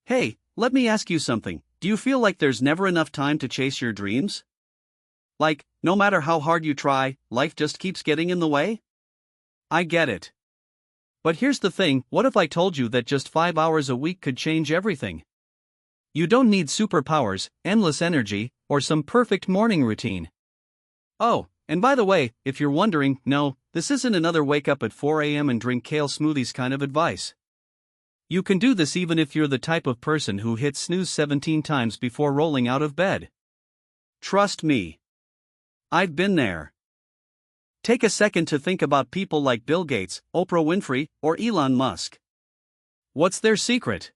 Hey, let me ask you something. Do you feel like there's never enough time to chase your dreams? Like, no matter how hard you try, life just keeps getting in the way? I get it. But here's the thing, what if I told you that just 5 hours a week could change everything? You don't need superpowers, endless energy, or some perfect morning routine. Oh, and by the way, if you're wondering, no, this isn't another wake up at 4 a.m. and drink kale smoothies kind of advice. You can do this even if you're the type of person who hits snooze 17 times before rolling out of bed. Trust me. I've been there. Take a second to think about people like Bill Gates, Oprah Winfrey, or Elon Musk. What's their secret?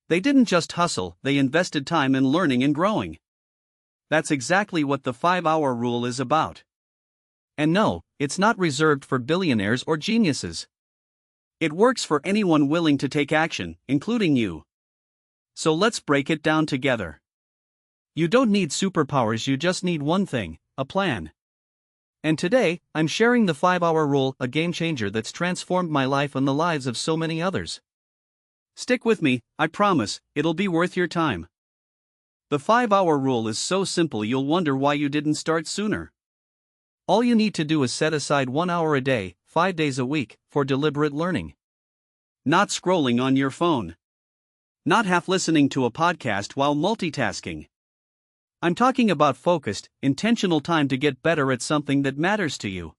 They didn't just hustle, they invested time in learning and growing. That's exactly what the 5-hour rule is about. And no, it's not reserved for billionaires or geniuses. It works for anyone willing to take action, including you. So let's break it down together. You don't need superpowers, you just need one thing, a plan. And today, I'm sharing the 5-hour rule, a game changer that's transformed my life and the lives of so many others. Stick with me, I promise, it'll be worth your time. The 5-hour rule is so simple you'll wonder why you didn't start sooner. All you need to do is set aside 1 hour a day, 5 days a week, for deliberate learning. Not scrolling on your phone. Not half listening to a podcast while multitasking. I'm talking about focused, intentional time to get better at something that matters to you.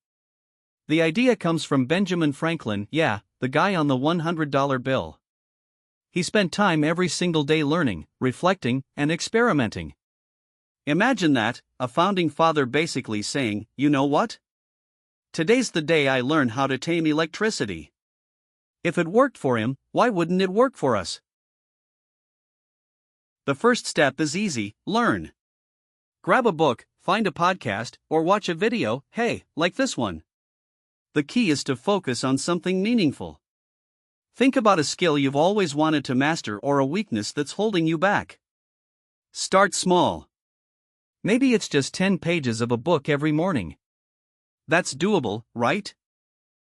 The idea comes from Benjamin Franklin, yeah, the guy on the $100 bill. He spent time every single day learning, reflecting, and experimenting. Imagine that, a founding father basically saying, you know what? Today's the day I learn how to tame electricity. If it worked for him, why wouldn't it work for us? The first step is easy, learn. Grab a book, find a podcast, or watch a video, hey, like this one. The key is to focus on something meaningful. Think about a skill you've always wanted to master or a weakness that's holding you back. Start small. Maybe it's just 10 pages of a book every morning. That's doable, right?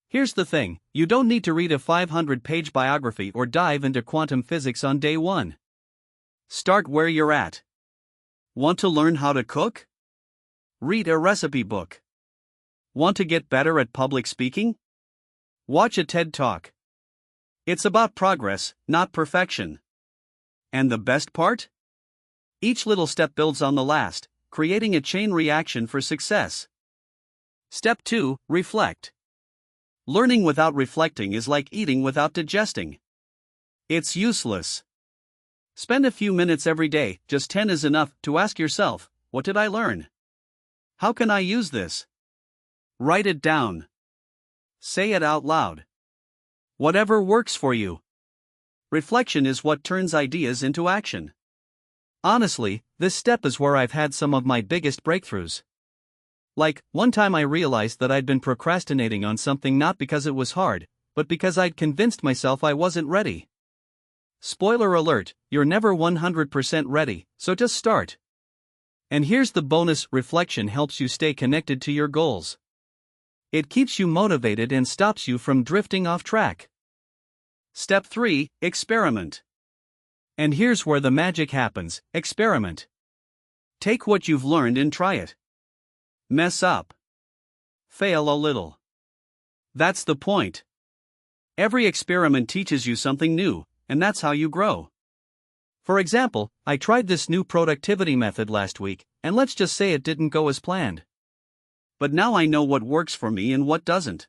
Here's the thing, you don't need to read a 500-page biography or dive into quantum physics on day one. Start where you're at. Want to learn how to cook? Read a recipe book. Want to get better at public speaking? Watch a TED Talk. It's about progress, not perfection. And the best part? Each little step builds on the last, creating a chain reaction for success. Step 2, reflect. Learning without reflecting is like eating without digesting. It's useless. Spend a few minutes every day, just 10 is enough, to ask yourself, what did I learn? How can I use this? Write it down. Say it out loud. Whatever works for you. Reflection is what turns ideas into action. Honestly, this step is where I've had some of my biggest breakthroughs. Like, one time I realized that I'd been procrastinating on something not because it was hard, but because I'd convinced myself I wasn't ready. Spoiler alert, you're never 100% ready, so just start. And here's the bonus, reflection helps you stay connected to your goals. It keeps you motivated and stops you from drifting off track. Step 3, experiment. And here's where the magic happens, experiment. Take what you've learned and try it. Mess up. Fail a little. That's the point. Every experiment teaches you something new, and that's how you grow. For example, I tried this new productivity method last week, and let's just say it didn't go as planned. But now I know what works for me and what doesn't.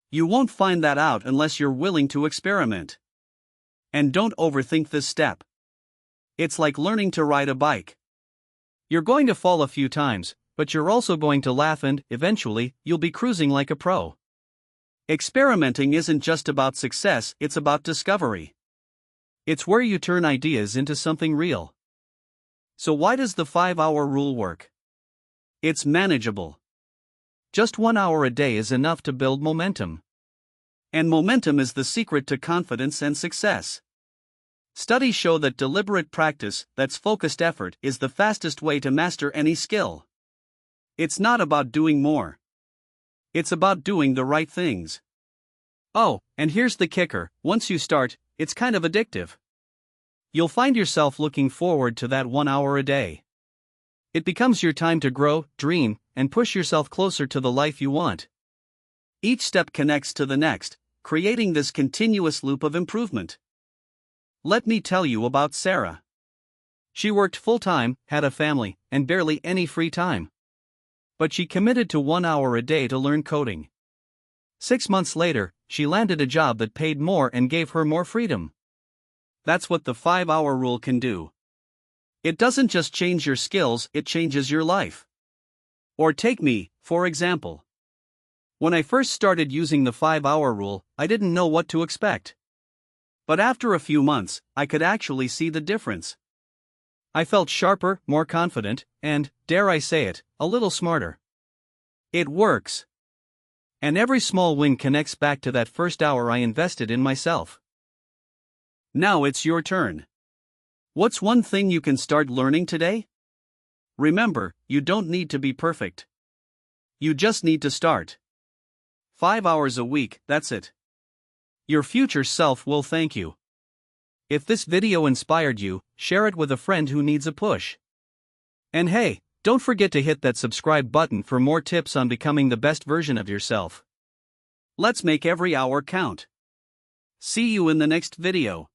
You won't find that out unless you're willing to experiment. And don't overthink this step. It's like learning to ride a bike. You're going to fall a few times, but you're also going to laugh and, eventually, you'll be cruising like a pro. Experimenting isn't just about success, it's about discovery. It's where you turn ideas into something real. So why does the 5-hour rule work? It's manageable. Just 1 hour a day is enough to build momentum. And momentum is the secret to confidence and success. Studies show that deliberate practice, that's focused effort, is the fastest way to master any skill. It's not about doing more. It's about doing the right things. Oh, and here's the kicker, once you start, it's kind of addictive. You'll find yourself looking forward to that 1 hour a day. It becomes your time to grow, dream, and push yourself closer to the life you want. Each step connects to the next, creating this continuous loop of improvement. Let me tell you about Sarah. She worked full-time, had a family, and barely any free time. But she committed to 1 hour a day to learn coding. 6 months later, she landed a job that paid more and gave her more freedom. That's what the 5-hour rule can do. It doesn't just change your skills, it changes your life. Or take me, for example. When I first started using the 5-hour rule, I didn't know what to expect. But after a few months, I could actually see the difference. I felt sharper, more confident, and, dare I say it, a little smarter. It works. And every small win connects back to that first hour I invested in myself. Now it's your turn. What's one thing you can start learning today? Remember, you don't need to be perfect. You just need to start. 5 hours a week, that's it. Your future self will thank you. If this video inspired you, share it with a friend who needs a push. And hey, don't forget to hit that subscribe button for more tips on becoming the best version of yourself. Let's make every hour count. See you in the next video.